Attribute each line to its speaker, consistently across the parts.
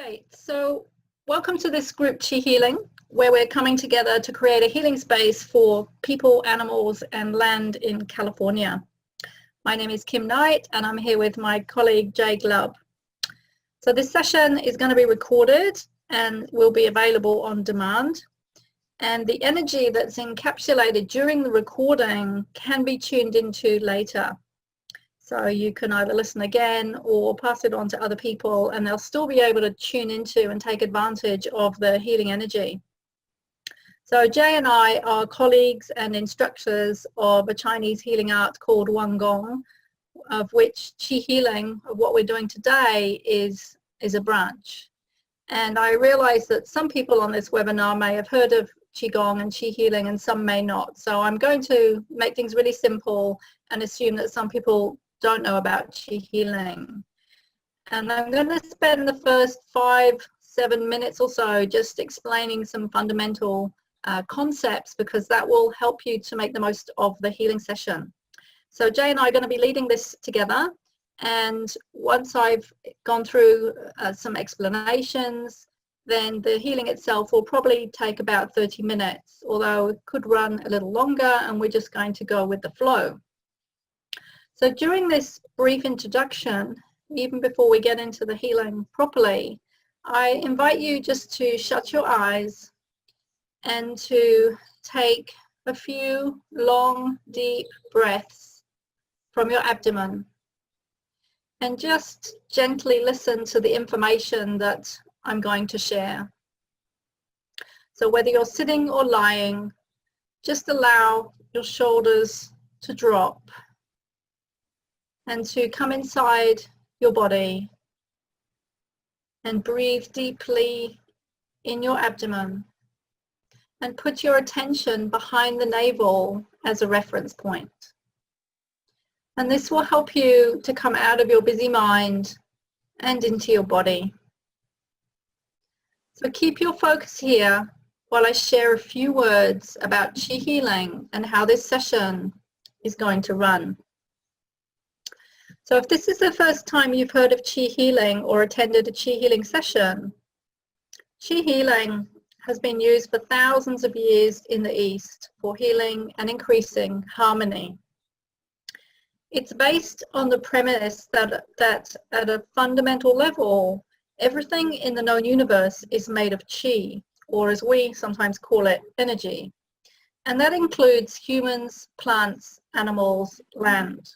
Speaker 1: Great. So welcome to this group Chi Healing, where we're coming together to create a healing space for people, animals, and land in California. My name is Kim Knight, and I'm here with my colleague Jay Glubb. So this session is going to be recorded and will be available on demand. And the energy that's encapsulated during the recording can be tuned into later. So you can either listen again or pass it on to other people, and they'll still be able to tune into and take advantage of the healing energy. So Jay and I are colleagues and instructors of a Chinese healing art called Wang Gong, of which Qi Healing, of what we're doing today, is a branch. And I realize that some people on this webinar may have heard of Qigong and Qi Healing and some may not. So I'm going to make things really simple and assume that some people don't know about Qi Healing. And I'm going to spend the first 5-7 minutes or so just explaining some fundamental concepts, because that will help you to make the most of the healing session. So Jay and I are going to be leading this together, and once I've gone through some explanations, then the healing itself will probably take about 30 minutes, although it could run a little longer, and we're just going to go with the flow. So during this brief introduction, even before we get into the healing properly, I invite you just to shut your eyes and to take a few long, deep breaths from your abdomen and just gently listen to the information that I'm going to share. So whether you're sitting or lying, just allow your shoulders to drop and to come inside your body and breathe deeply in your abdomen, and put your attention behind the navel as a reference point. And this will help you to come out of your busy mind and into your body. So keep your focus here while I share a few words about Qi Healing and how this session is going to run. So if this is the first time you've heard of Qi Healing or attended a Qi Healing session, Qi Healing has been used for thousands of years in the East for healing and increasing harmony. It's based on the premise that at a fundamental level, everything in the known universe is made of Qi, or as we sometimes call it, energy. And that includes humans, plants, animals, land.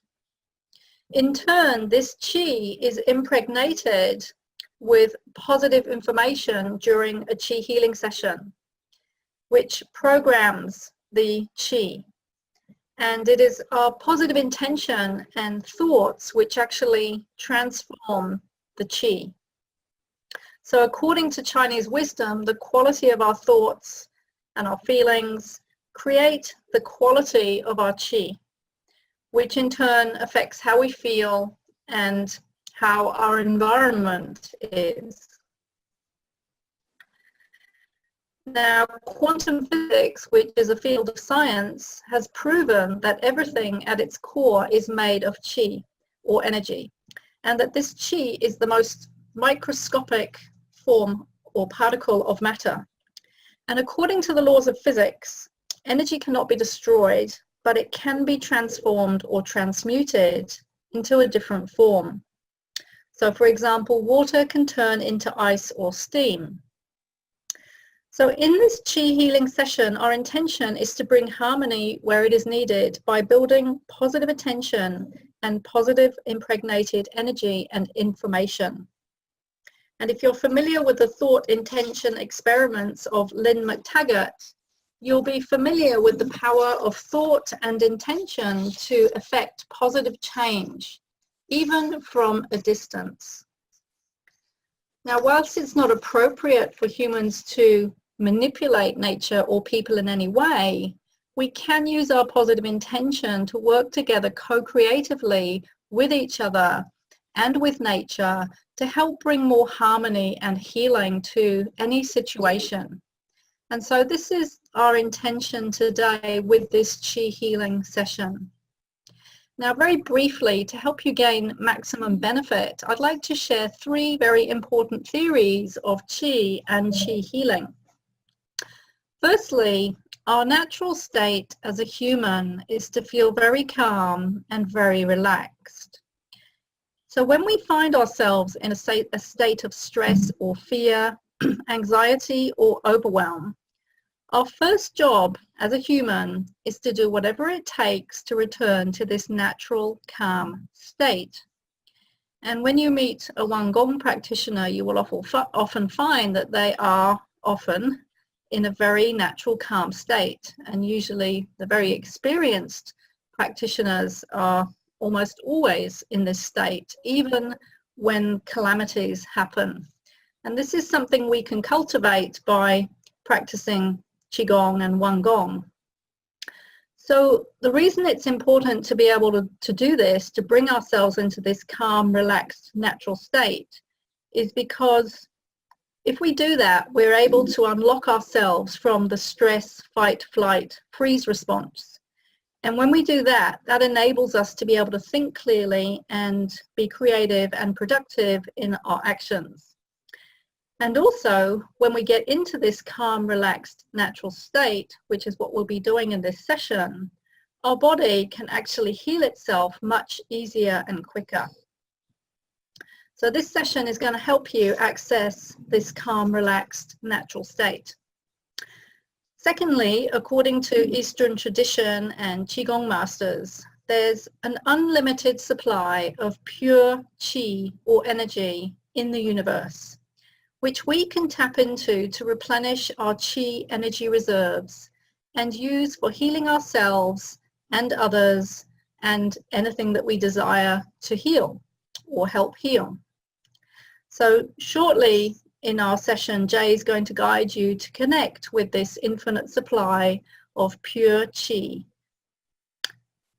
Speaker 1: In turn, this Qi is impregnated with positive information during a Qi healing session, which programs the Qi. And it is our positive intention and thoughts which actually transform the Qi. So according to Chinese wisdom, the quality of our thoughts and our feelings create the quality of our Qi, which in turn affects how we feel and how our environment is. Now, quantum physics, which is a field of science, has proven that everything at its core is made of Qi, or energy, and that this Qi is the most microscopic form or particle of matter. And according to the laws of physics, energy cannot be destroyed, but it can be transformed or transmuted into a different form. So for example, water can turn into ice or steam. So in this Qi healing session, our intention is to bring harmony where it is needed by building positive attention and positive impregnated energy and information. And if you're familiar with the thought intention experiments of Lynn McTaggart, you'll be familiar with the power of thought and intention to affect positive change, even from a distance. Now, whilst it's not appropriate for humans to manipulate nature or people in any way, we can use our positive intention to work together co-creatively with each other and with nature to help bring more harmony and healing to any situation. And so this is our intention today with this Qi healing session. Now, very briefly, to help you gain maximum benefit, I'd like to share 3 very important theories of Qi and Qi healing. Firstly, our natural state as a human is to feel very calm and very relaxed. So when we find ourselves in a state of stress or fear, anxiety or overwhelm, our first job as a human is to do whatever it takes to return to this natural calm state. And when you meet a Wangong practitioner, you will often find that they are often in a very natural calm state. And usually the very experienced practitioners are almost always in this state, even when calamities happen. And this is something we can cultivate by practicing Qigong and Wangong. So the reason it's important to be able to do this, to bring ourselves into this calm, relaxed, natural state, is because if we do that, we're able to unlock ourselves from the stress, fight, flight, freeze response. And when we do that, that enables us to be able to think clearly and be creative and productive in our actions. And also, when we get into this calm, relaxed, natural state, which is what we'll be doing in this session, our body can actually heal itself much easier and quicker. So this session is going to help you access this calm, relaxed, natural state. Secondly, according to Eastern tradition and Qigong masters, there's an unlimited supply of pure Qi or energy in the universe, which we can tap into to replenish our Qi energy reserves and use for healing ourselves and others and anything that we desire to heal or help heal. So shortly in our session, Jay is going to guide you to connect with this infinite supply of pure Qi.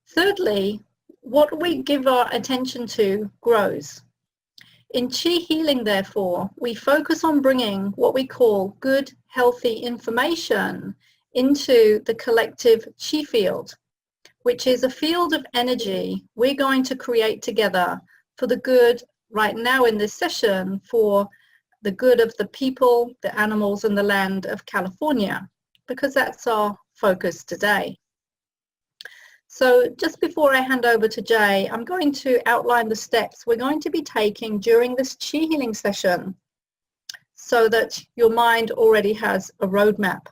Speaker 1: Thirdly, what we give our attention to grows. In Qi healing, therefore, we focus on bringing what we call good, healthy information into the collective Qi field, which is a field of energy we're going to create together for the good right now in this session, for the good of the people, the animals, and the land of California, because that's our focus today. So just before I hand over to Jay, I'm going to outline the steps we're going to be taking during this Qi healing session so that your mind already has a roadmap.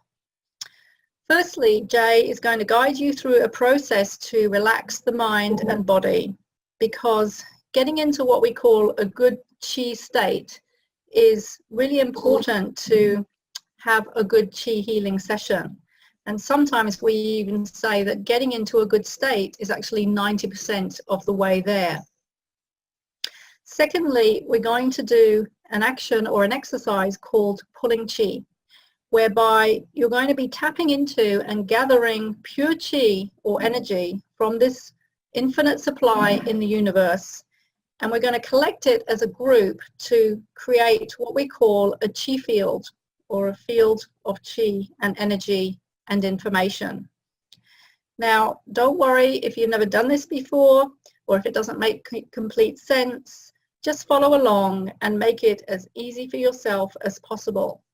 Speaker 1: Firstly, Jay is going to guide you through a process to relax the mind and body, because getting into what we call a good Qi state is really important to have a good Qi healing session. And sometimes we even say that getting into a good state is actually 90% of the way there. Secondly, we're going to do an action or an exercise called pulling Qi, whereby you're going to be tapping into and gathering pure Qi or energy from this infinite supply in the universe. And we're going to collect it as a group to create what we call a Qi field, or a field of Qi and energy and information. Now, don't worry if you've never done this before, or if it doesn't make complete sense. Just follow along and make it as easy for yourself as possible.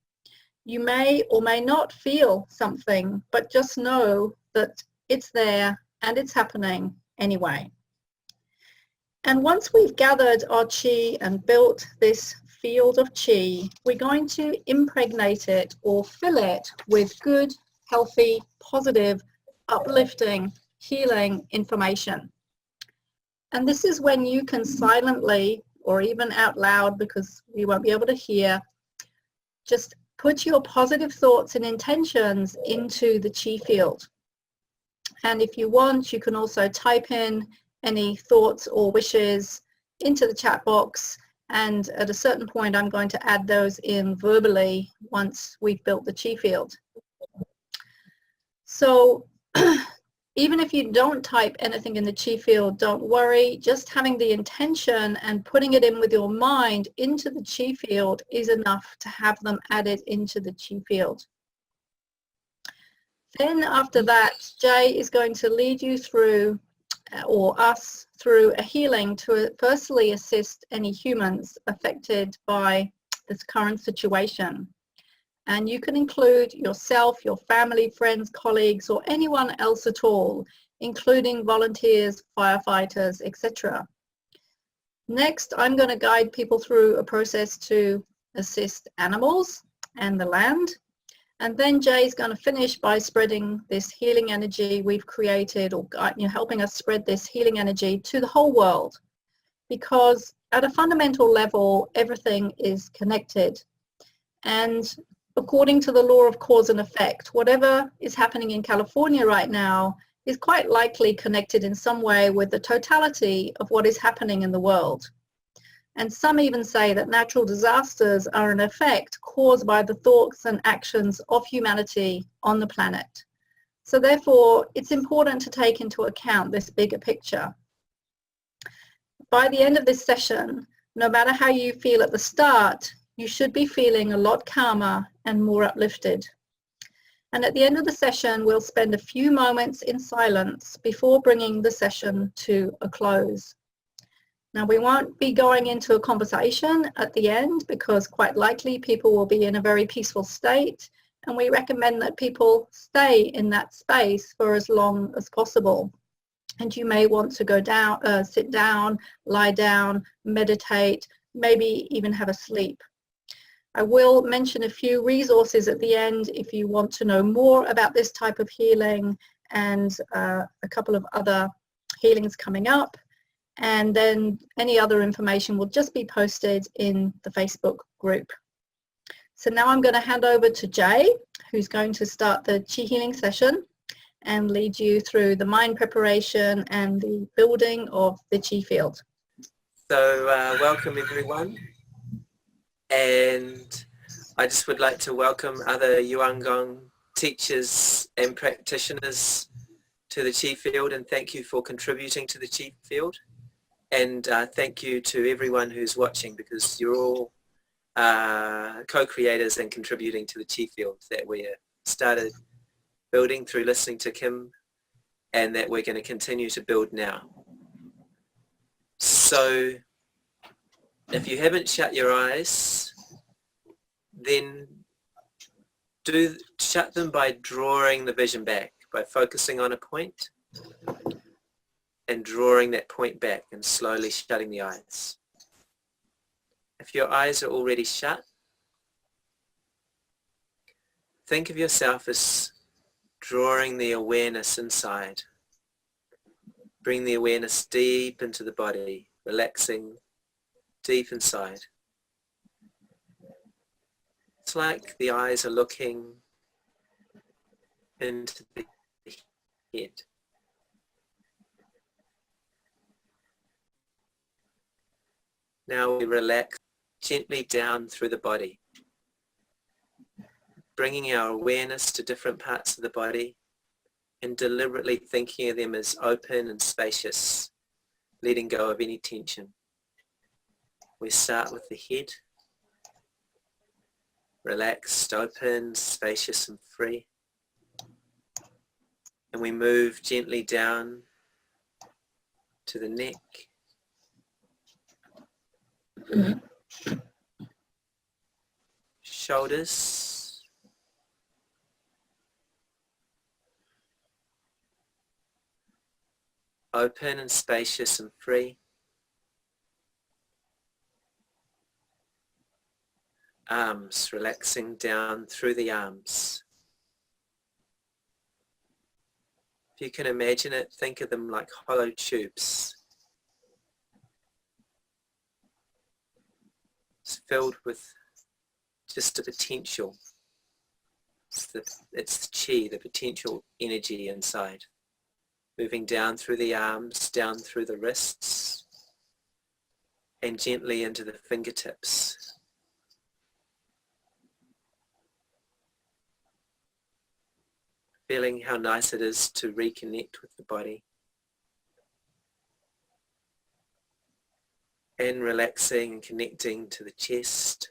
Speaker 1: You may or may not feel something, but just know that it's there and it's happening anyway. And once we've gathered our Qi and built this field of Qi, we're going to impregnate it or fill it with good, healthy, positive, uplifting, healing information. And this is when you can silently, or even out loud because we won't be able to hear, just put your positive thoughts and intentions into the Qi field. And if you want, you can also type in any thoughts or wishes into the chat box, and at a certain point I'm going to add those in verbally once we've built the Qi field. So even if you don't type anything in the Qi field, don't worry. Just having the intention and putting it in with your mind into the Qi field is enough to have them added into the Qi field. Then after that, Jay is going to lead you through or us through a healing to firstly assist any humans affected by this current situation. And you can include yourself, your family, friends, colleagues, or anyone else at all, including volunteers, firefighters, etc. Next, I'm going to guide people through a process to assist animals and the land. And then Jay's going to finish by spreading this healing energy we've created, or helping us spread this healing energy to the whole world. Because at a fundamental level, everything is connected. And according to the law of cause and effect, whatever is happening in California right now is quite likely connected in some way with the totality of what is happening in the world. And some even say that natural disasters are in effect caused by the thoughts and actions of humanity on the planet. So therefore, it's important to take into account this bigger picture. By the end of this session, no matter how you feel at the start, you should be feeling a lot calmer and more uplifted. And at the end of the session, we'll spend a few moments in silence before bringing the session to a close. Now, we won't be going into a conversation at the end because quite likely people will be in a very peaceful state, and we recommend that people stay in that space for as long as possible. And you may want to go down, sit down, lie down, meditate, maybe even have a sleep. I will mention a few resources at the end if you want to know more about this type of healing, and a couple of other healings coming up. And then any other information will just be posted in the Facebook group. So now I'm going to hand over to Jay, who's going to start the Chi healing session and lead you through the mind preparation and the building of the Chi field.
Speaker 2: So welcome everyone, and I just would like to welcome other Yuan Gong teachers and practitioners to the Chi field, and thank you for contributing to the Chi field, and thank you to everyone who's watching, because you're all co-creators and contributing to the Chi field that we started building through listening to Kim, and that we're going to continue to build now. So if you haven't shut your eyes, then shut them by drawing the vision back, by focusing on a point and drawing that point back and slowly shutting the eyes. If your eyes are already shut, think of yourself as drawing the awareness inside. Bring the awareness deep into the body, relaxing deep inside. It's like the eyes are looking into the head. Now we relax gently down through the body, bringing our awareness to different parts of the body and deliberately thinking of them as open and spacious, letting go of any tension. We start with the head, relaxed, open, spacious and free. And we move gently down to the neck, shoulders, open and spacious and free. Arms, relaxing down through the arms. If you can imagine it, think of them like hollow tubes. It's filled with just a potential. It's the chi, the potential energy inside. Moving down through the arms, down through the wrists, and gently into the fingertips. Feeling how nice it is to reconnect with the body. And relaxing and connecting to the chest.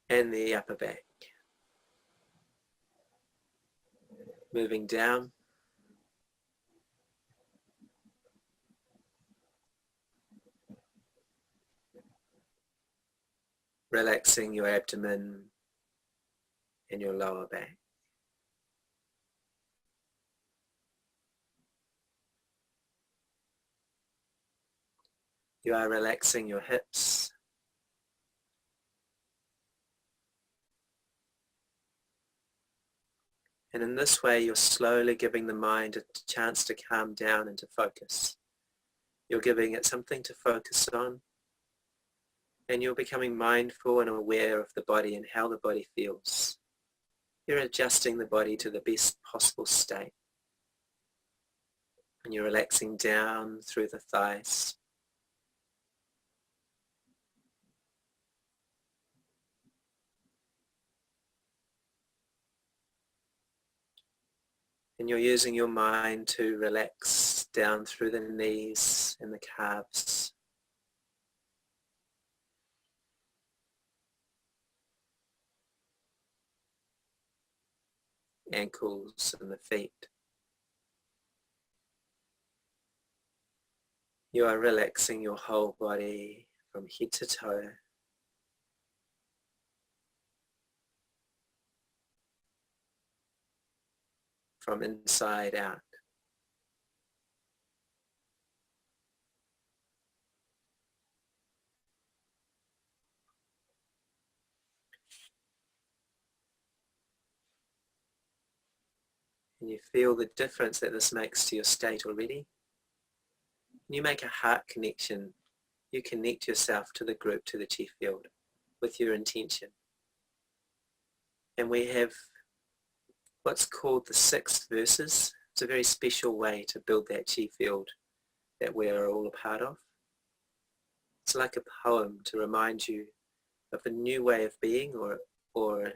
Speaker 2: And the upper back. moving down. Relaxing your abdomen and your lower back. You are relaxing your hips. And in this way, you're slowly giving the mind a chance to calm down and to focus. You're giving it something to focus on, and you're becoming mindful and aware of the body and how the body feels. You're adjusting the body to the best possible state. And you're relaxing down through the thighs. And you're using your mind to relax down through the knees and the calves. Ankles and the feet. You are relaxing your whole body from head to toe. From inside out. And you feel the difference that this makes to your state already. You make a heart connection. You connect yourself to the group, to the chi field, with your intention. And we have what's called the 6 verses. It's a very special way to build that chi field that we are all a part of. It's like a poem to remind you of a new way of being, or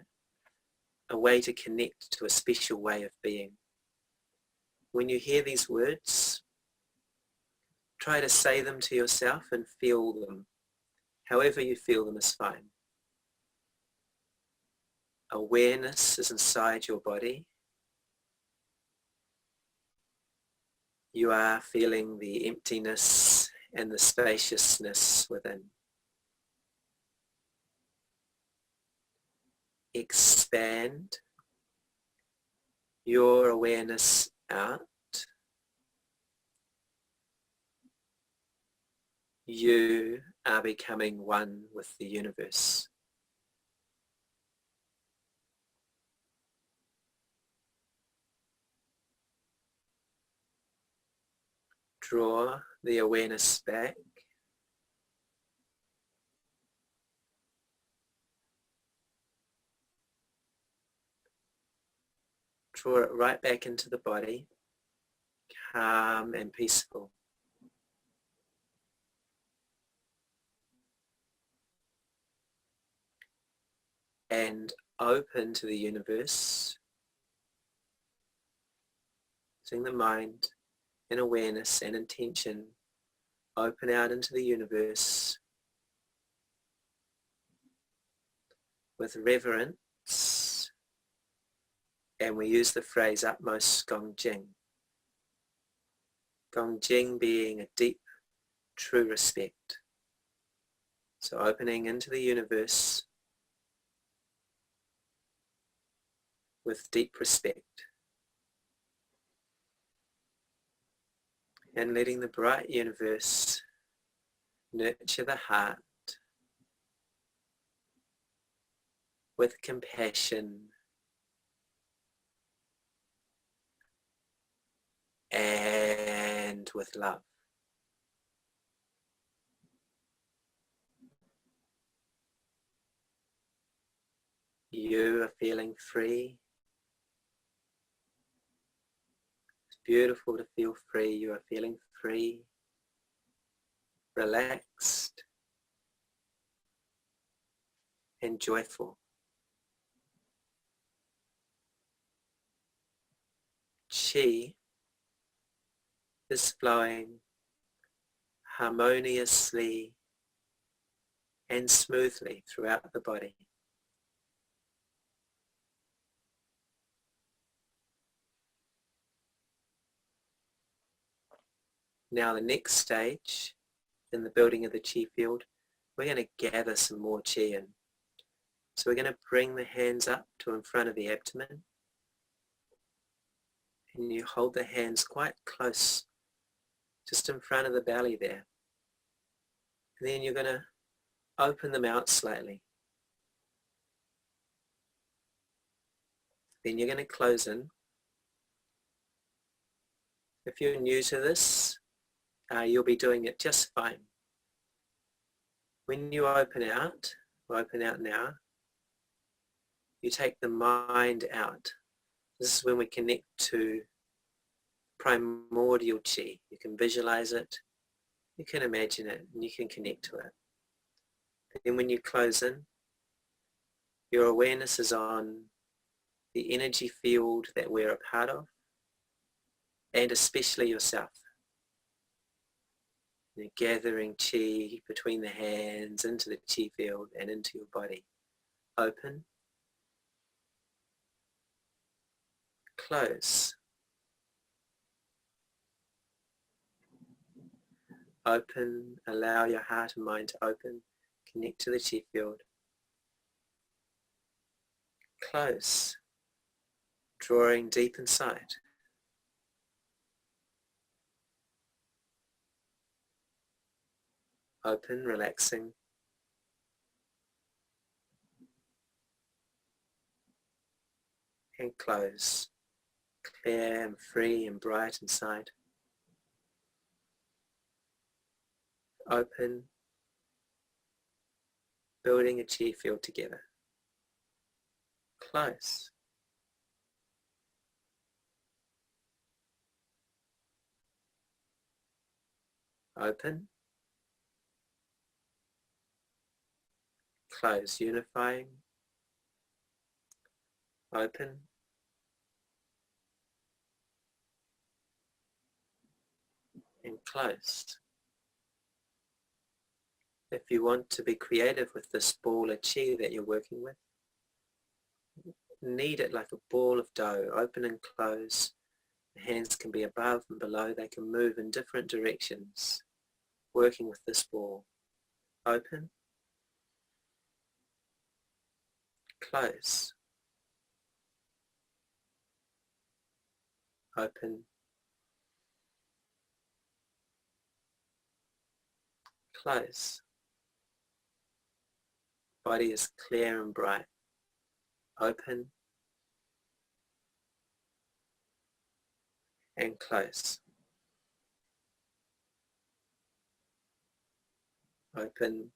Speaker 2: a way to connect to a special way of being. When you hear these words, try to say them to yourself and feel them. However you feel them is fine. Awareness is inside your body. You are feeling the emptiness and the spaciousness within. Expand your awareness out. You are becoming one with the universe. Draw the awareness back. Draw it right back into the body, calm and peaceful. And open to the universe. Seeing the mind and awareness and intention open out into the universe with reverence, and we use the phrase utmost Gongjing. Gongjing being a deep, true respect. So opening into the universe with deep respect. And letting the bright universe nurture the heart with compassion and with love. You are feeling free. It's beautiful to feel free. You are feeling free, relaxed, and joyful. Chi is flowing harmoniously and smoothly throughout the body. Now the next stage in the building of the chi field, we're going to gather some more chi in. So we're going to bring the hands up to in front of the abdomen, and you hold the hands quite close, just in front of the belly there. And then you're going to open them out slightly. Then you're going to close in. If you're new to this, you'll be doing it just fine. When you open out now, you take the mind out. This is when we connect to primordial chi. You can visualize it, you can imagine it, and you can connect to it. Then when you close in, your awareness is on the energy field that we're a part of, and especially yourself. You're gathering chi between the hands into the chi field and into your body. Open, close, open, allow your heart and mind to open, connect to the chi field, close, drawing deep inside, open, relaxing, and close, clear and free and bright inside, open, building a chi field together, close, open, close, unifying, open, and close. If you want to be creative with this ball of chi that you're working with, knead it like a ball of dough, open and close. The hands can be above and below, they can move in different directions, working with this ball. Open, close, open, close. Body is clear and bright. Open and close. Open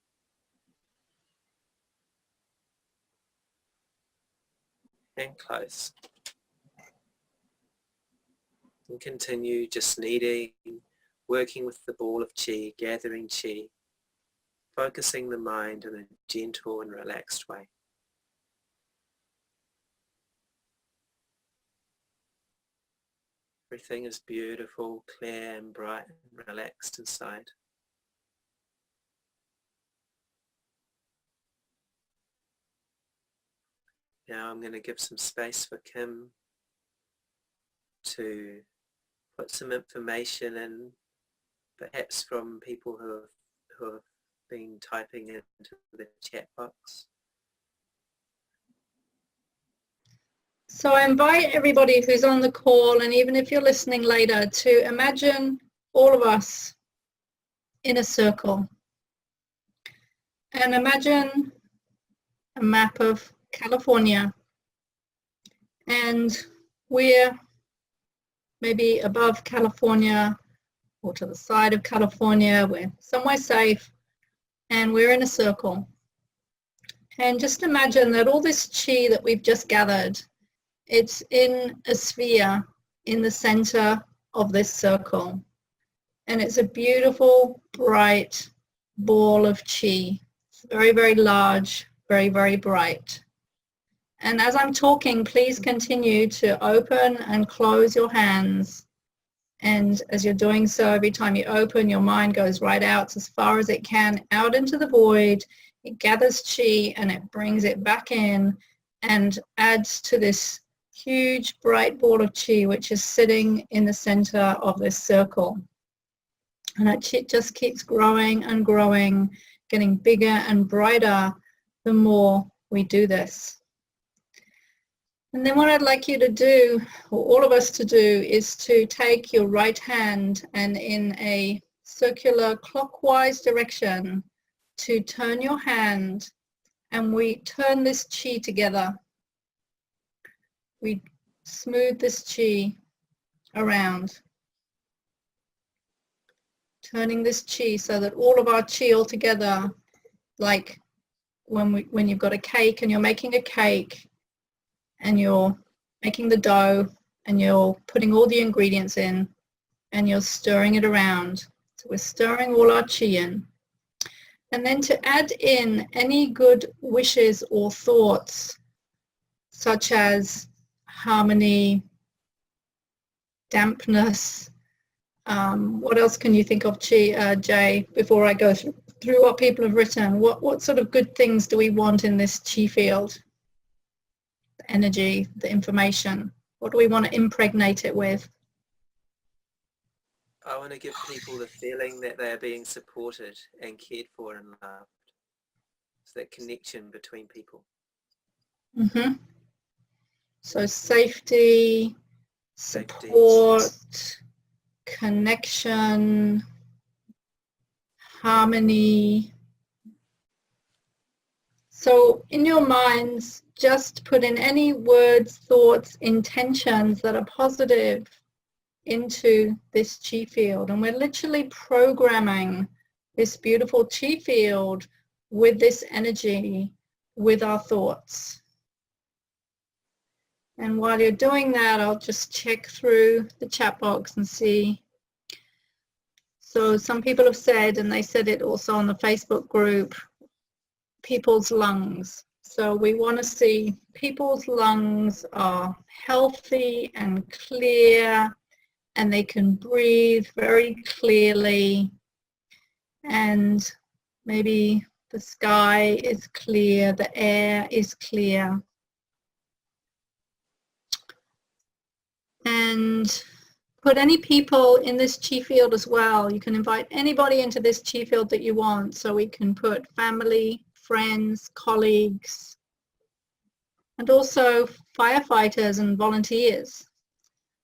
Speaker 2: and close. And continue just kneading, working with the ball of chi, gathering chi, focusing the mind in a gentle and relaxed way. Everything is beautiful, clear and bright and relaxed inside. Now I'm going to give some space for Kim to put some information in, perhaps from people who have been typing into the chat box.
Speaker 1: So I invite everybody who's on the call, and even if you're listening later, to imagine all of us in a circle. And imagine a map of California, and we're maybe above California or to the side of California. We're somewhere safe, and we're in a circle. And just imagine that all this chi that we've just gathered, it's in a sphere in the center of this circle. And it's a beautiful, bright ball of chi. It's very, very large, very, very bright. And as I'm talking, please continue to open and close your hands. And as you're doing so, every time you open, your mind goes right out as far as it can, out into the void. It gathers chi and it brings it back in and adds to this huge bright ball of chi which is sitting in the center of this circle. And it just keeps growing and growing, getting bigger and brighter the more we do this. And then what I'd like you to do, or all of us to do, is to take your right hand and in a circular clockwise direction to turn your hand, and we turn this chi together. We smooth this chi around, turning this chi so that all of our chi all together, like when you've got a cake and you're making a cake and you're making the dough and you're putting all the ingredients in and you're stirring it around. So we're stirring all our chi in. And then to add in any good wishes or thoughts, such as harmony, dampness. What else can you think of, Jay, before I go through what people have written? What sort of good things do we want in this chi field? The energy, the information. What do we want to impregnate it with?
Speaker 2: I want to give people the feeling that they are being supported and cared for and loved. It's that connection between people.
Speaker 1: Mm-hmm. So safety, support, connection, harmony. So in your minds, just put in any words, thoughts, intentions that are positive into this chi field. And we're literally programming this beautiful chi field with this energy, with our thoughts. And while you're doing that, I'll just check through the chat box and see. So some people have said, and they said it also on the Facebook group, people's lungs. So we want to see people's lungs are healthy and clear, and they can breathe very clearly, and maybe the sky is clear, the air is clear. And put any people in this chi field as well. You can invite anybody into this chi field that you want. So we can put family, friends, colleagues, and also firefighters and volunteers.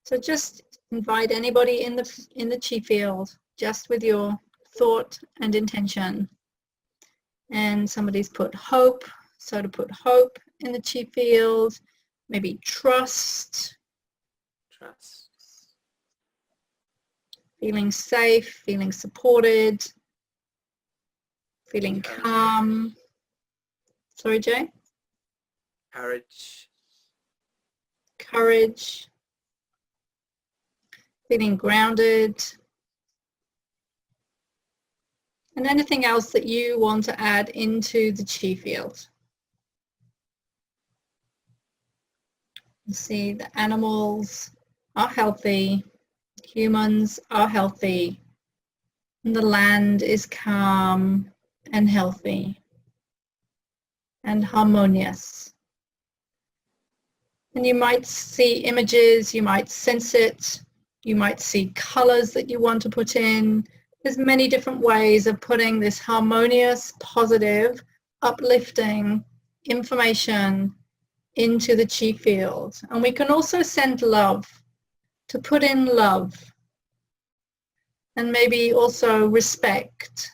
Speaker 1: So just invite anybody in the chi field, just with your thought and intention. And somebody's put hope. So to put hope in the chi field, maybe trust. Feeling safe, feeling supported, feeling calm. Sorry, Jay? Courage. Feeling grounded. And anything else that you want to add into the chi field. You see the animals are healthy. Humans are healthy, and the land is calm and healthy and harmonious. And you might see images, you might sense it, you might see colors that you want to put in. There's many different ways of putting this harmonious, positive, uplifting information into the chi field. And we can also send love. To put in love, and maybe also respect,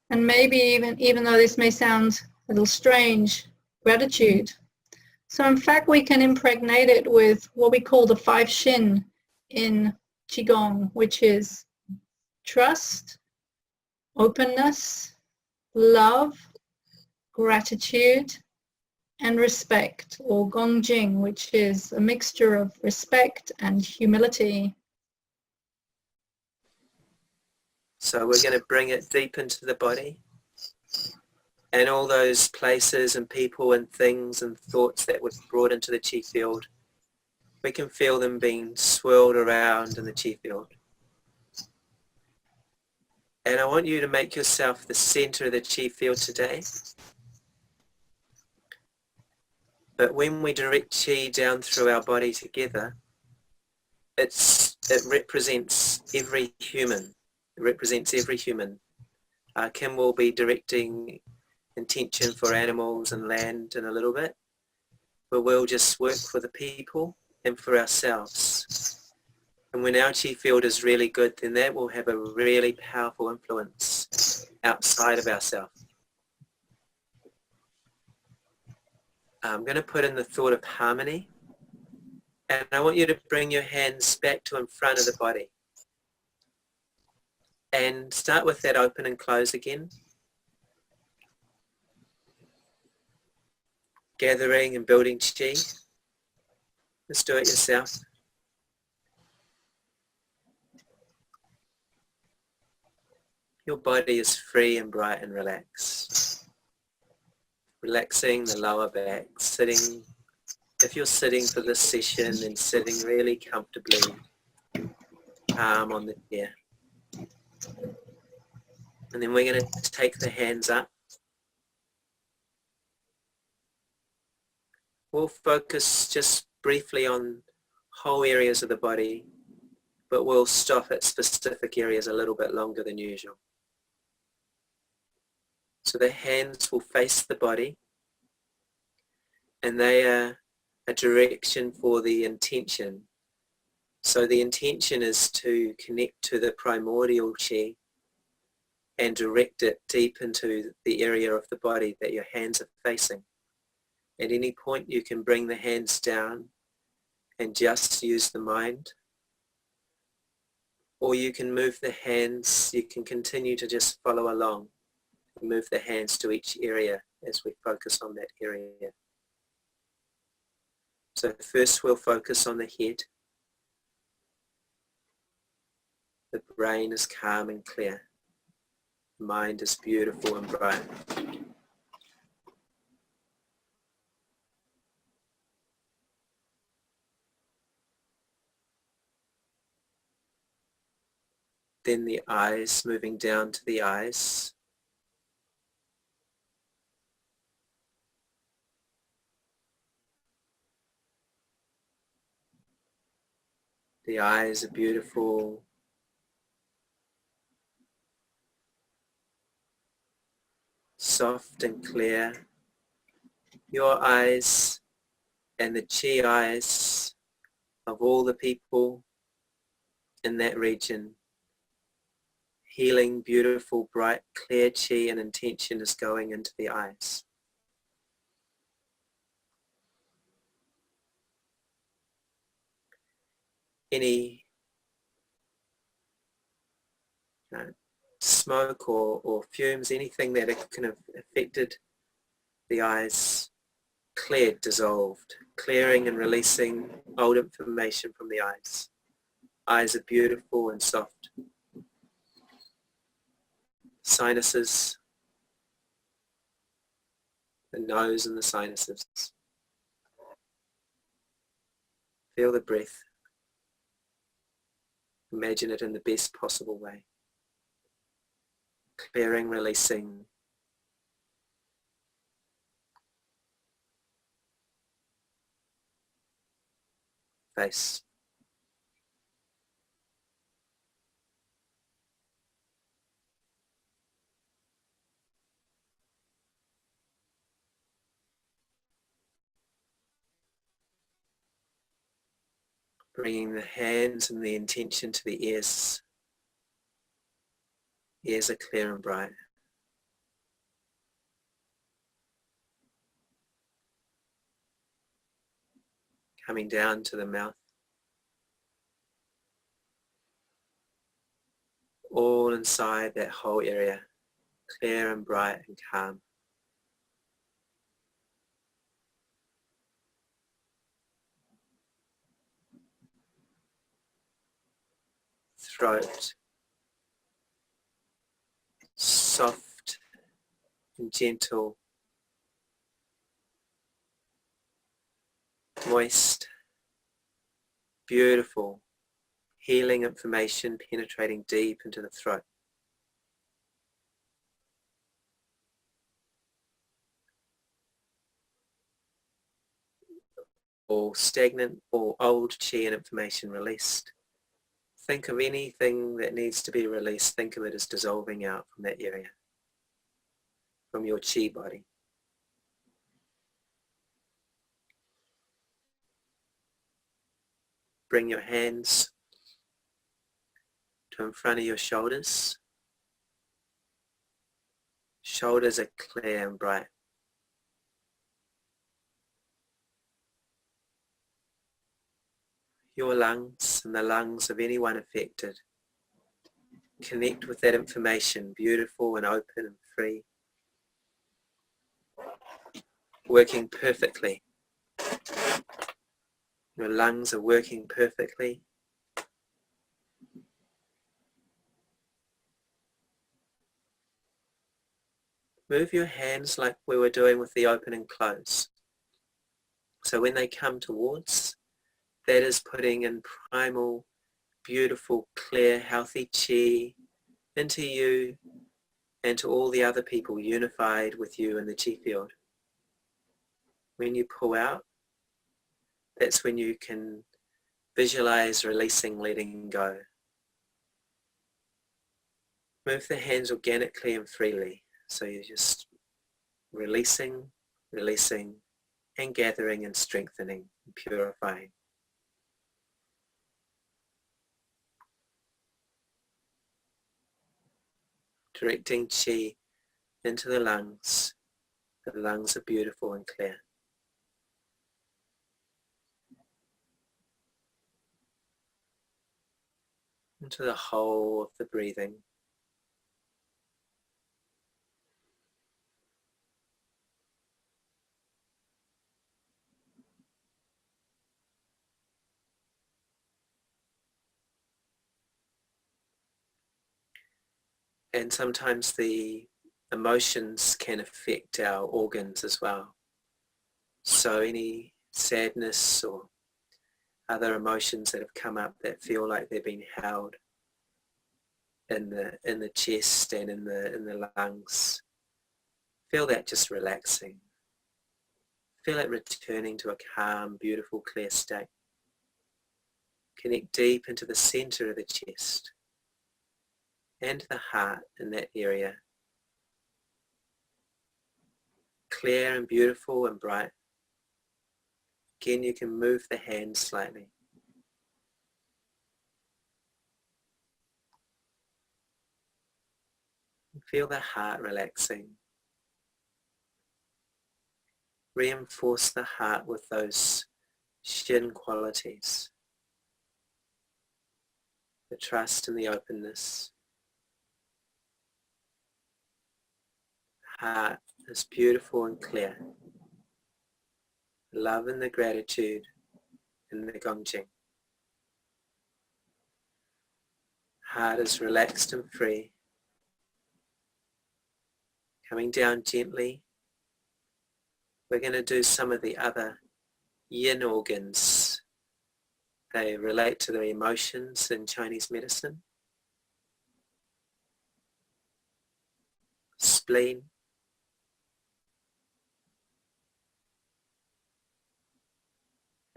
Speaker 1: and maybe even though this may sound a little strange, gratitude. So in fact we can impregnate it with what we call the 5 Shin in Qigong, which is trust, openness, love, gratitude, and respect, or Gongjing, which is a mixture of respect and humility.
Speaker 2: So we're going to bring it deep into the body, and all those places and people and things and thoughts that were brought into the chi field, we can feel them being swirled around in the chi field. And I want you to make yourself the center of the chi field today. But when we direct chi down through our body together, it's it represents every human. It represents every human. Kim will be directing intention for animals and land in a little bit, but we'll just work for the people and for ourselves. And when our chi field is really good, then that will have a really powerful influence outside of ourselves. I'm going to put in the thought of harmony, and I want you to bring your hands back to in front of the body. And start with that open and close again. Gathering and building chi. Let's do it yourself. Your body is free and bright and relaxed. Relaxing the lower back, sitting, if you're sitting for this session, then sitting really comfortably, calm on the chair. And then we're going to take the hands up. We'll focus just briefly on whole areas of the body, but we'll stop at specific areas a little bit longer than usual. So the hands will face the body, and they are a direction for the intention. So the intention is to connect to the primordial chi and direct it deep into the area of the body that your hands are facing. At any point you can bring the hands down and just use the mind, or you can move the hands, you can continue to just follow along. Move the hands to each area as we focus on that area. So first we'll focus on the head. The brain is calm and clear. The mind is beautiful and bright. Then the eyes, moving down to the eyes. The eyes are beautiful, soft and clear. Your eyes and the chi eyes of all the people in that region. Healing, beautiful, bright, clear chi and intention is going into the eyes. Any smoke or fumes, anything that can have affected the eyes, cleared, dissolved, clearing and releasing old information from the eyes. Eyes are beautiful and soft. Sinuses, the nose and the sinuses. Feel the breath. Imagine it in the best possible way. Clearing, releasing. Face. Bringing the hands and the intention to the ears. Ears are clear and bright. Coming down to the mouth. All inside that whole area, clear and bright and calm. Throat, soft and gentle, moist, beautiful, healing information penetrating deep into the throat. All stagnant or old chi and information released. think of anything that needs to be released, think of it as dissolving out from that area, from your chi body. Bring your hands to in front of your shoulders. Shoulders are clear and bright. Your lungs and the lungs of anyone affected. Connect with that information, beautiful and open and free. Working perfectly. Your lungs are working perfectly. Move your hands like we were doing with the open and close. So when they come towards, that is putting in primal, beautiful, clear, healthy chi into you and to all the other people unified with you in the chi field. When you pull out, that's when you can visualize releasing, letting go. Move the hands organically and freely. So you're just releasing, releasing, and gathering and strengthening, and purifying. Directing chi into the lungs. The lungs are beautiful and clear. Into the whole of the breathing. And sometimes the emotions can affect our organs as well. So any sadness or other emotions that have come up that feel like they've been held in the chest and in the lungs, feel that just relaxing. Feel it returning to a calm, beautiful, clear state. Connect deep into the center of the chest and the heart in that area. Clear and beautiful and bright. Again, you can move the hands slightly. Feel the heart relaxing. Reinforce the heart with those Shin qualities. The trust and the openness. Heart is beautiful and clear. Love and the gratitude and the Gongjing. Heart is relaxed and free. Coming down gently. We're going to do some of the other yin organs. They relate to the emotions in Chinese medicine. Spleen.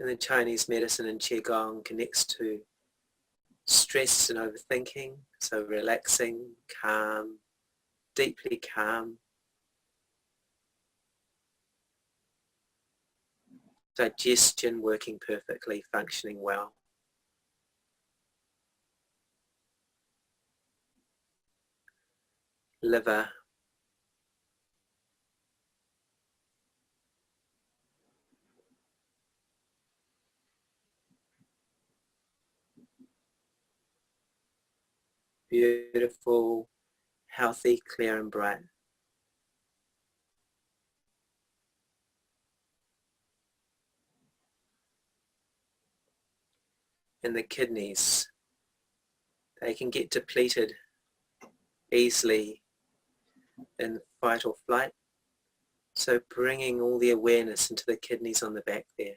Speaker 2: And the Chinese medicine in Qigong connects to stress and overthinking. So relaxing, calm, deeply calm. Digestion working perfectly, functioning well. Liver. Beautiful, healthy, clear and bright. And the kidneys. They can get depleted easily in fight or flight. So bringing all the awareness into the kidneys on the back there.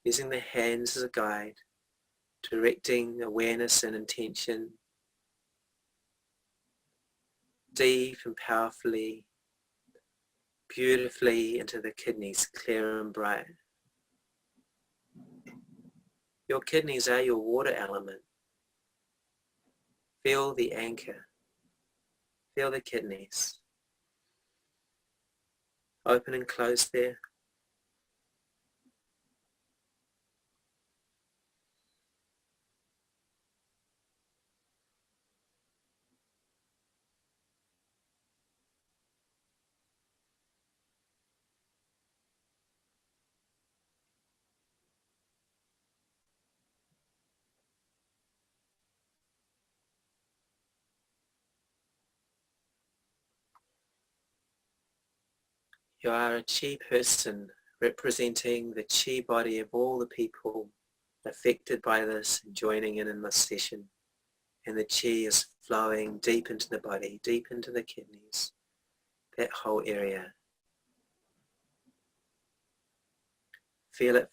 Speaker 2: Using the hands as a guide. Directing awareness and intention deep and powerfully, beautifully into the kidneys, clear and bright. Your kidneys are your water element. Feel the anchor. Feel the kidneys. Open and close there. You are a chi person representing the chi body of all the people affected by this and joining in this session. And the chi is flowing deep into the body, deep into the kidneys, that whole area. Feel it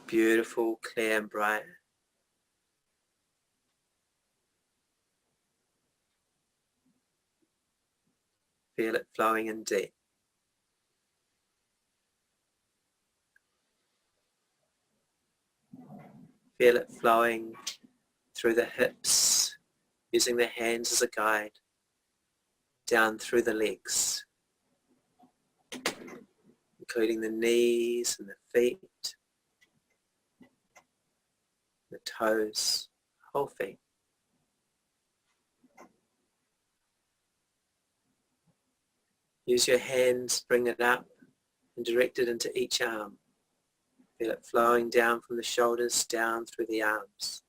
Speaker 2: beautiful, clear and bright. Feel it flowing in deep. Feel it flowing through the hips, using the hands as a guide, down through the legs, including the knees and the feet, the toes, whole feet. Use your hands, bring it up and direct it into each arm. Feel it flowing down from the shoulders, down through the arms.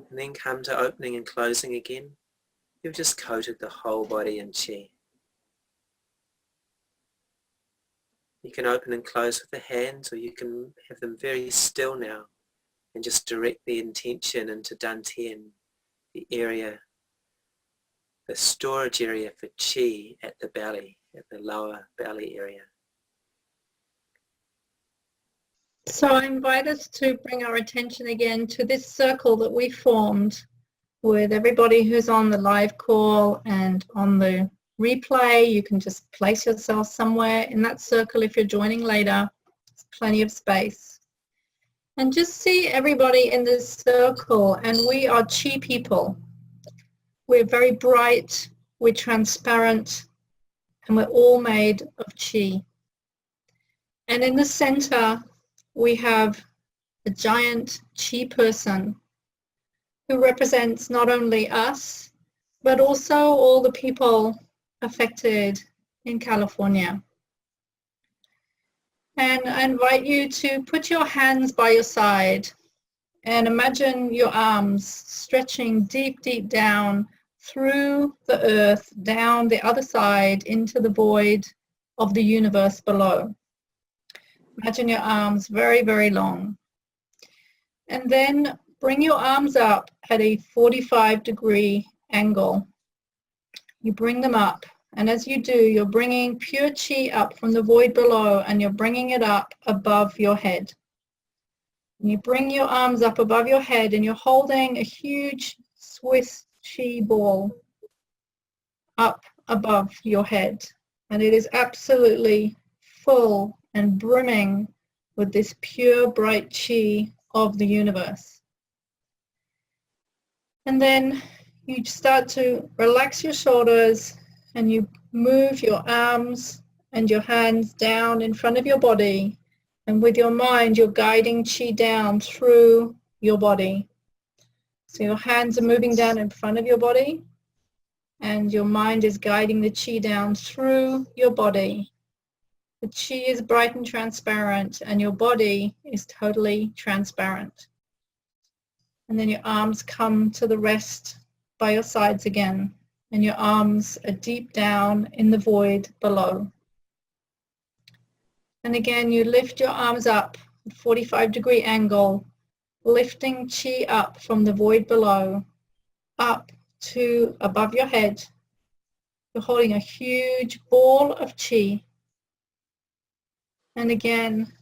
Speaker 2: And then come to opening and closing again. You've just coated the whole body in chi. You can open and close with the hands, or you can have them very still now and just direct the intention into Dantian, the area, the storage area for chi at the belly, at the lower belly area.
Speaker 1: So I invite us to bring our attention again to this circle that we formed with everybody who's on the live call and on the replay. You can just place yourself somewhere in that circle if you're joining later. There's plenty of space. And just see everybody in this circle, and we are chi people. We're very bright, we're transparent, and we're all made of chi. And in the center, we have a giant chi person who represents not only us, but also all the people affected in California. And I invite you to put your hands by your side and imagine your arms stretching deep, deep down through the earth, down the other side into the void of the universe below. Imagine your arms very, very long. And then bring your arms up at a 45-degree angle. You bring them up, and as you do, you're bringing pure chi up from the void below, and you're bringing it up above your head. And you bring your arms up above your head, and you're holding a huge Swiss chi ball up above your head. And it is absolutely full and brimming with this pure bright chi of the universe. And then you start to relax your shoulders and you move your arms and your hands down in front of your body, and with your mind you're guiding chi down through your body. So your hands are moving down in front of your body and your mind is guiding the chi down through your body. The chi is bright and transparent, and your body is totally transparent. And then your arms come to the rest by your sides again, and your arms are deep down in the void below. And again, you lift your arms up at 45-degree angle, lifting chi up from the void below, up to above your head. You're holding a huge ball of chi. And again,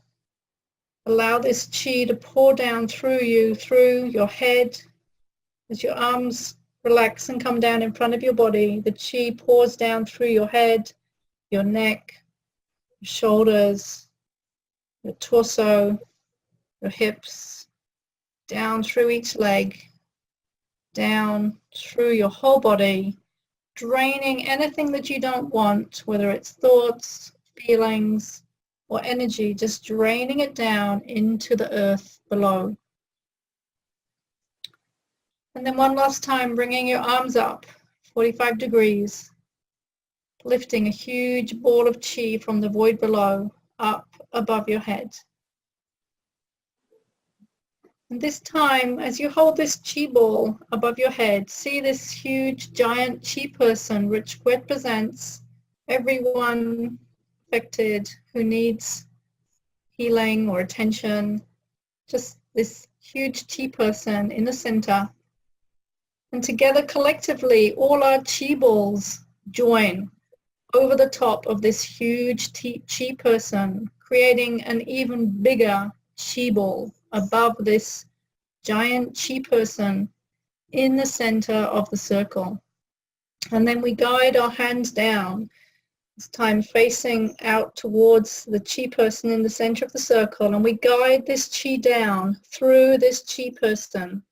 Speaker 1: allow this chi to pour down through you, through your head, as your arms Relax and come down in front of your body. The chi pours down through your head, your neck, your shoulders, your torso, your hips, down through each leg, down through your whole body, draining anything that you don't want, whether it's thoughts, feelings, or energy, just draining it down into the earth below. And then one last time, bringing your arms up, 45 degrees, lifting a huge ball of chi from the void below, up above your head. And this time, as you hold this chi ball above your head, see this huge giant chi person, which represents everyone affected who needs healing or attention, just this huge chi person in the center. And together collectively, all our chi balls join over the top of this huge chi person, creating an even bigger chi ball above this giant chi person in the center of the circle. And then we guide our hands down, this time facing out towards the chi person in the center of the circle, and we guide this chi down through this chi person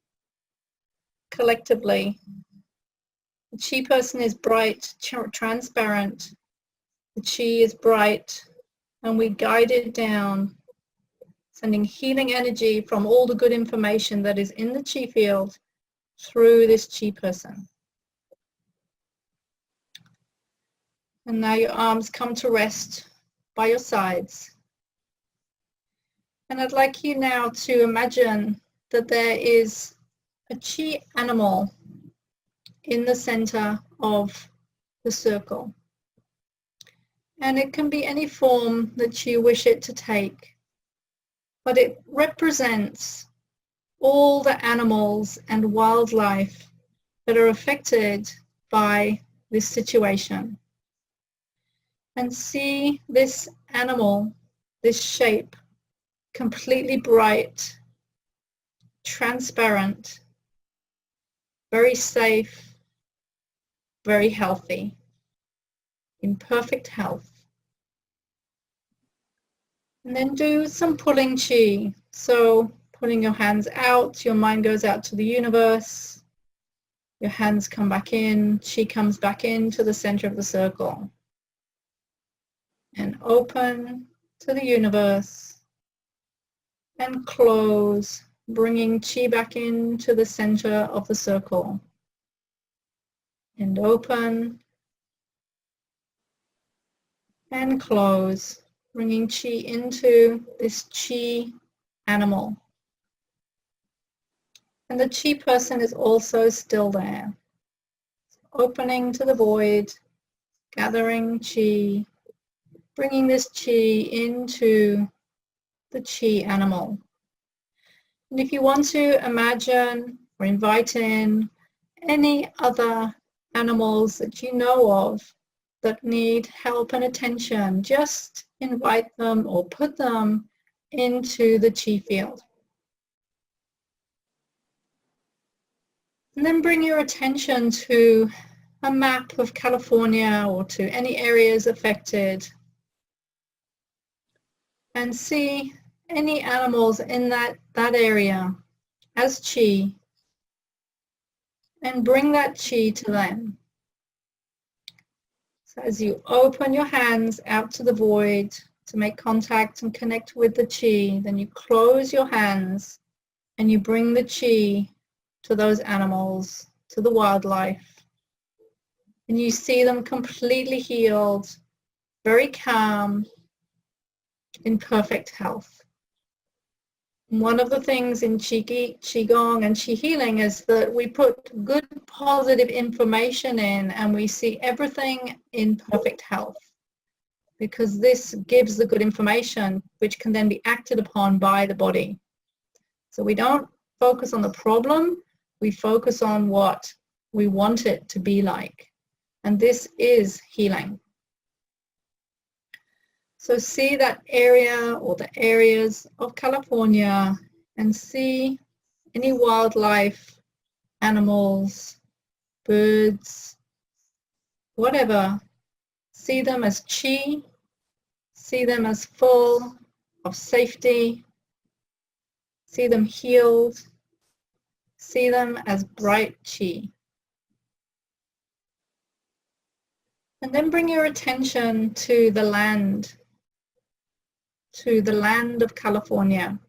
Speaker 1: collectively. The chi person is bright, transparent. The chi is bright, and we guide it down, sending healing energy from all the good information that is in the chi field through this chi person. And now your arms come to rest by your sides. And I'd like you now to imagine that there is a chi animal in the center of the circle. And it can be any form that you wish it to take, but it represents all the animals and wildlife that are affected by this situation. And see this animal, this shape, completely bright, transparent, very safe, very healthy, in perfect health. And then do some pulling chi. So pulling your hands out, your mind goes out to the universe, your hands come back in, chi comes back into the center of the circle. And open to the universe and close, bringing chi back into the center of the circle. And open and close, bringing chi into this chi animal. And the chi person is also still there, opening to the void, gathering chi, bringing this chi into the chi animal. And if you want to imagine or invite in any other animals that you know of that need help and attention, just invite them or put them into the chi field. And then bring your attention to a map of California or to any areas affected, and see any animals in that area as chi, and bring that chi to them. So as you open your hands out to the void to make contact and connect with the chi, then you close your hands and you bring the chi to those animals, to the wildlife, and you see them completely healed, very calm, in perfect health. And one of the things in Qigong and Qi healing is that we put good positive information in and we see everything in perfect health, because this gives the good information which can then be acted upon by the body. So we don't focus on the problem, we focus on what we want it to be like. And this is healing. So see that area or the areas of California and see any wildlife, animals, birds, whatever. See them as chi, see them as full of safety, see them healed, see them as bright chi. And then bring your attention to the land of California.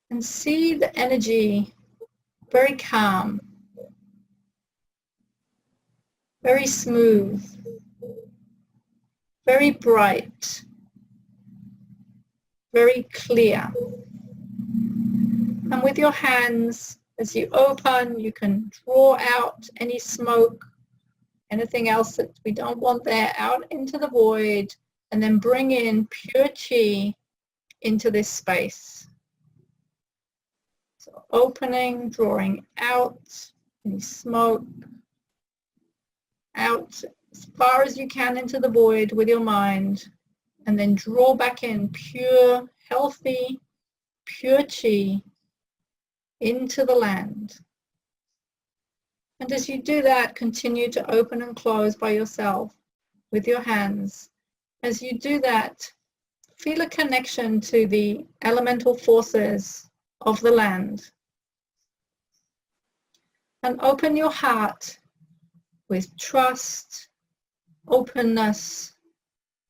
Speaker 1: And see the energy very calm, very smooth, very bright, very clear. And with your hands, as you open, you can draw out any smoke, anything else that we don't want there, out into the void, and then bring in pure chi into this space. So opening, drawing out any smoke, out as far as you can into the void with your mind, and then draw back in pure, healthy, pure chi into the land. And as you do that, continue to open and close by yourself with your hands. As you do that, feel a connection to the elemental forces of the land. And open your heart with trust, openness,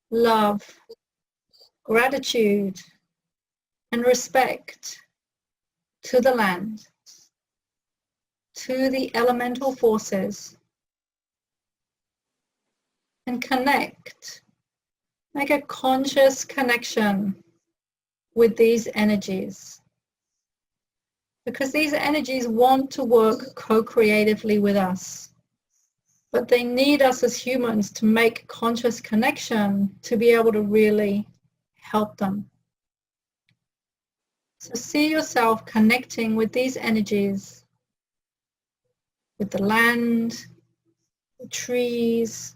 Speaker 1: love, gratitude, and respect to the land, to the elemental forces, and connect. Make a conscious connection with these energies, because these energies want to work co-creatively with us, but they need us as humans to make conscious connection to be able to really help them. So see yourself connecting with these energies, with the land, the trees,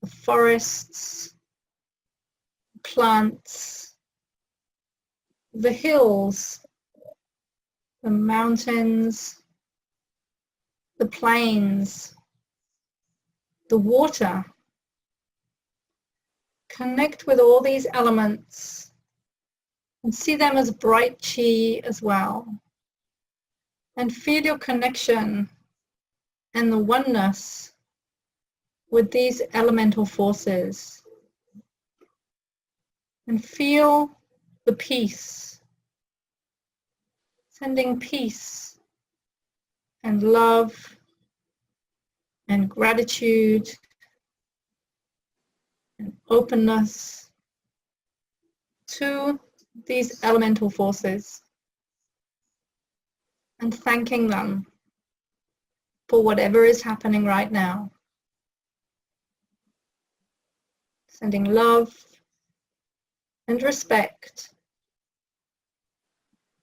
Speaker 1: the forests, the plants, the hills, the mountains, the plains, the water. Connect with all these elements and see them as bright chi as well. And feel your connection and the oneness with these elemental forces. And feel the peace, sending peace and love and gratitude and openness to these elemental forces, and thanking them for whatever is happening right now. Sending love and respect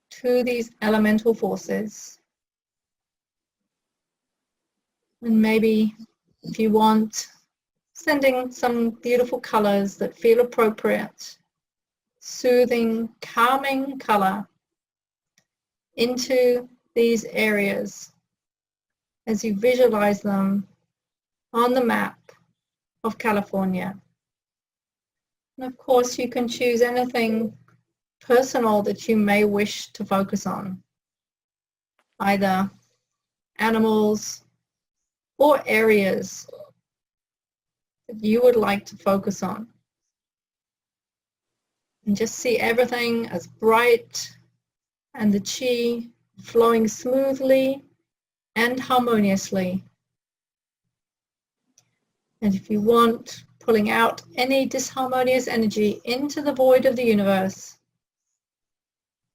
Speaker 1: to these elemental forces. And maybe, if you want, sending some beautiful colors that feel appropriate, soothing, calming color into these areas as you visualize them on the map of California. And of course, you can choose anything personal that you may wish to focus on, either animals or areas that you would like to focus on. And just see everything as bright and the chi flowing smoothly and harmoniously. And if you want, pulling out any disharmonious energy into the void of the universe,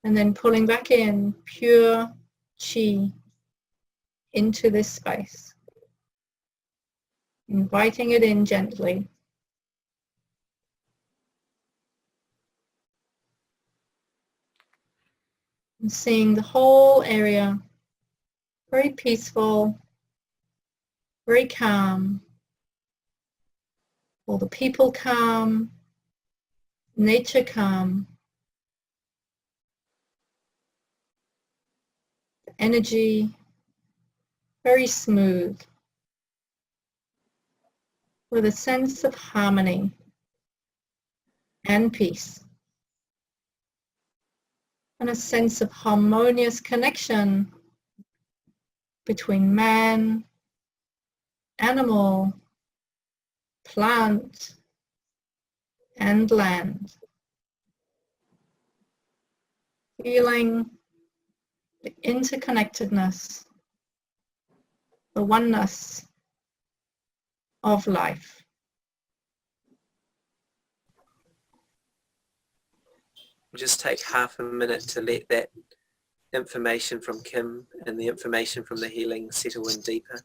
Speaker 1: and then pulling back in pure chi into this space, inviting it in gently. And seeing the whole area very peaceful, very calm, all the people calm, nature calm, the energy very smooth, with a sense of harmony and peace, and a sense of harmonious connection between man, animal, plant, and land. Feeling the interconnectedness, the oneness of life.
Speaker 2: Just take half a minute to let that information from Kim and the information from the healing settle in deeper.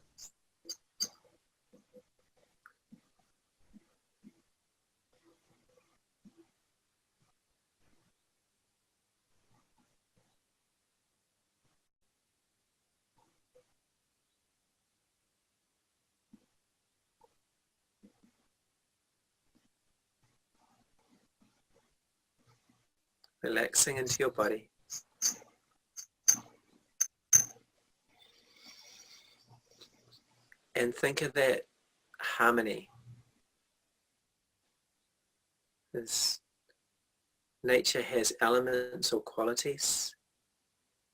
Speaker 2: Relaxing into your body. And think of that harmony. As nature has elements or qualities,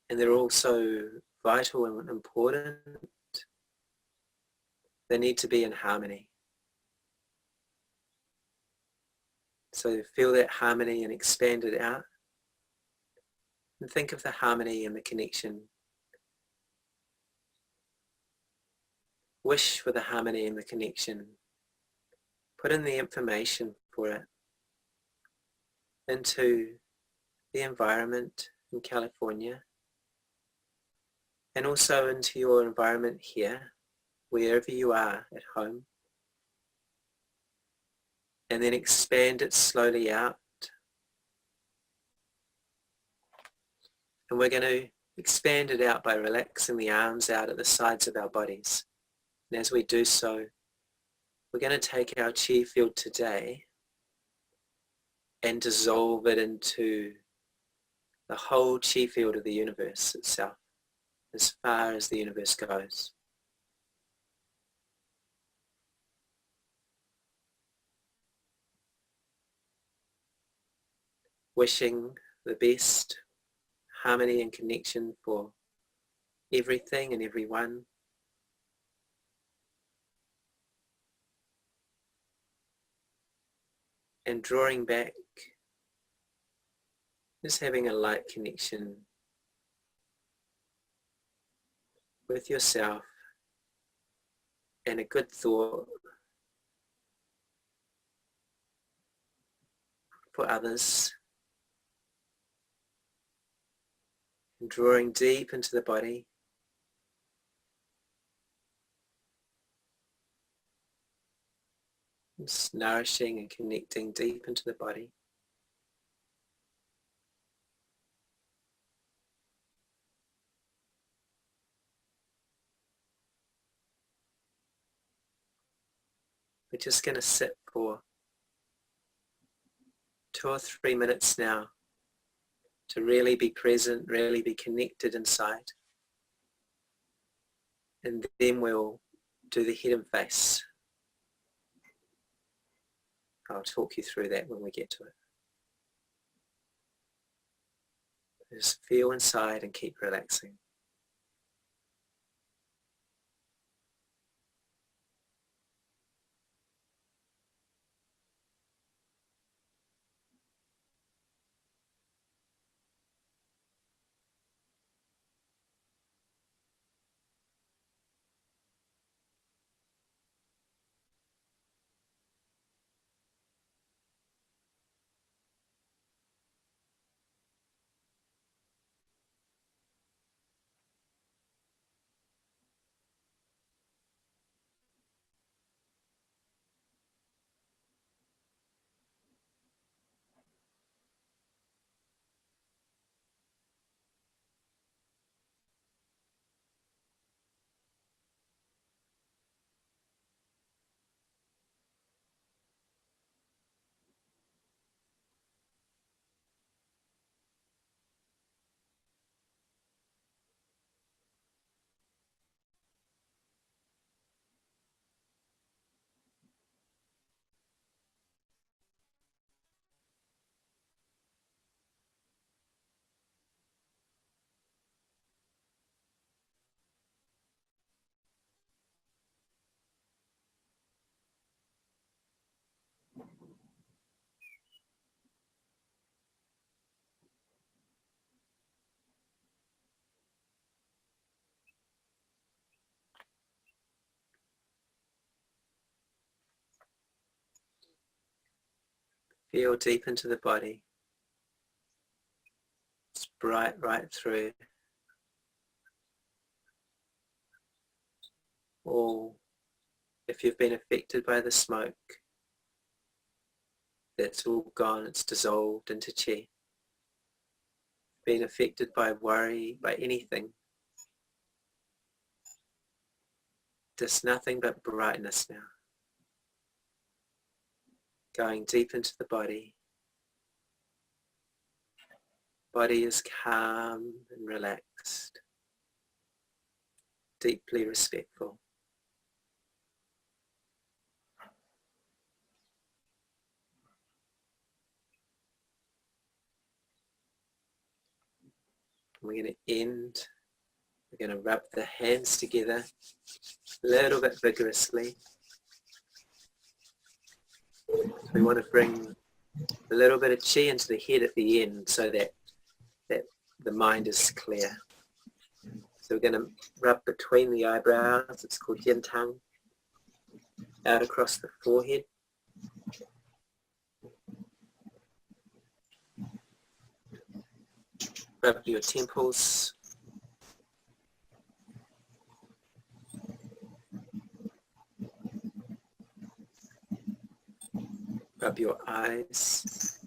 Speaker 2: and they're also vital and important. They need to be in harmony. So feel that harmony and expand it out. And think of the harmony and the connection. Wish for the harmony and the connection. Put in the information for it into the environment in California, and also into your environment here, wherever you are at home. And then expand it slowly out. And we're going to expand it out by relaxing the arms out at the sides of our bodies. And as we do so, we're going to take our chi field today and dissolve it into the whole chi field of the universe itself, as far as the universe goes. Wishing the best harmony and connection for everything and everyone. And drawing back, just having a light connection with yourself and a good thought for others. And drawing deep into the body. Just nourishing and connecting deep into the body. We're just going to sit for 2 or 3 minutes now to really be present, really be connected inside. And then we'll do the head and face. I'll talk you through that when we get to it. Just feel inside and keep relaxing. Feel deep into the body. It's bright right through. All, if you've been affected by the smoke, that's all gone, it's dissolved into chi. Been affected by worry, by anything, there's nothing but brightness now. Going deep into the body. Body is calm and relaxed, deeply respectful. We're going to end, we're going to rub the hands together a little bit vigorously. We want to bring a little bit of chi into the head at the end so that the mind is clear. So we're going to rub between the eyebrows, it's called yin tang, out across the forehead. Rub your temples. Rub your eyes.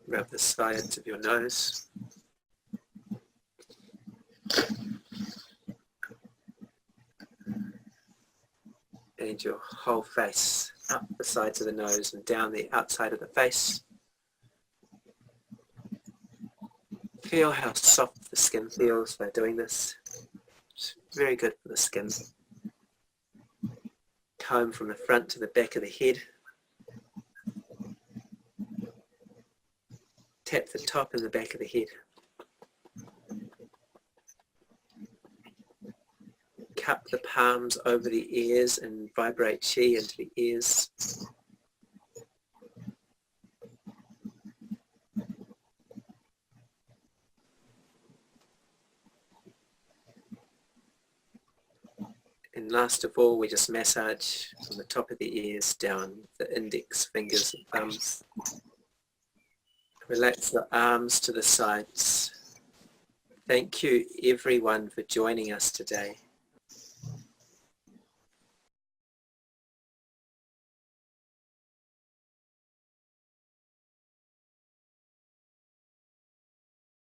Speaker 2: Rub the sides of your nose. And your whole face, up the sides of the nose and down the outside of the face. Feel how soft the skin feels by doing this. It's very good for the skin. Comb from the front to the back of the head. Tap the top and the back of the head. Cup the palms over the ears and vibrate chi into the ears. And last of all, we just massage from the top of the ears down the index fingers and thumbs. Relax the arms to the sides. Thank you everyone for joining us today.